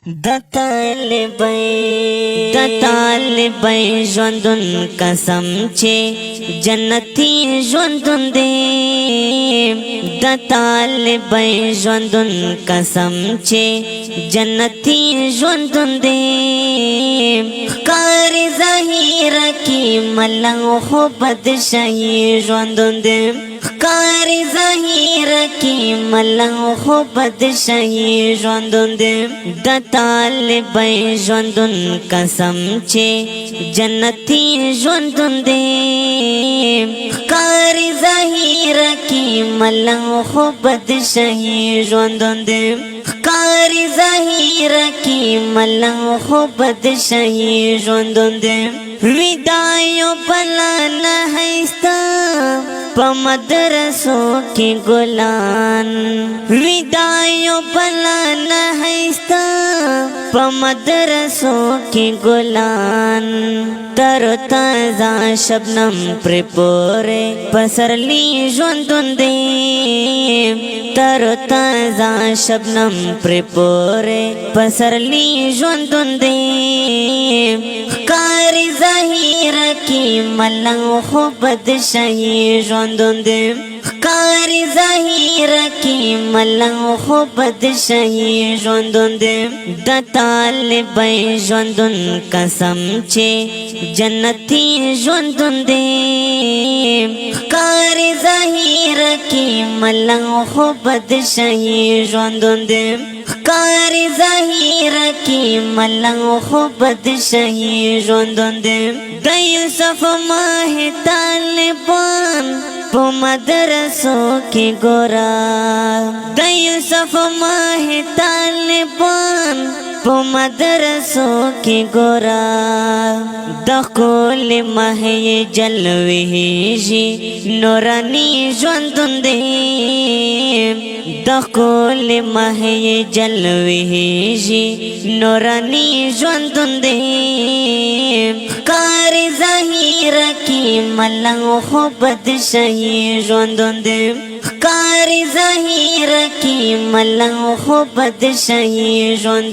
दतालिबै ژوندون قسم چې جنتی ژوندون دې دतालिबै ژوندون قسم چې جنتی ژوندون دې کار ظاهر کی ملنګ خو بد شي ژوندون دې کار ظاهر کی ملنګ خو بد شي ژوندون دې دतालिबै ژوندون قسم چې جنتی ژوندون دې کار ظاهر کی ملنګ خو بد شي ژوندون دې کار ظاهر کی ملنګ خو بد شي ژوندون دې ودایو بلا نه هستا په مدرسو کې ګلان ودایو بلا نه هستا په مدرسو کې ګلان تر تازه شبنم پر پورې پسرلی ژوندون دې تر تازه شبنم پر پورې پسرلی ژوندون دې کار ظاهر کی ملنګ خو بد شي ژوندون دې کار ظاهر کی ملنګ خو بد شي ژوندون دې دतालिबै ژوندون قسم چې جنتی ژوندون دې کار ظاهر کی ملنګ خو بد شي ژوندون دې کار ظاهر کی ملنګ خو بد شي ژوندون دې د یوسف ماه طالبان په مدرسو کې ګورا د یوسف ماه طالبان په مدرسو کې ګورا د کول مه جلوهږي نورانی ژوندون دې د کول مه جلوهږي نورانی ژوندون دې کار ظاهر کی ملنګ خو بد شي ژوندون دې کار ظاهر کی ملنګ خو بد شي ژوندون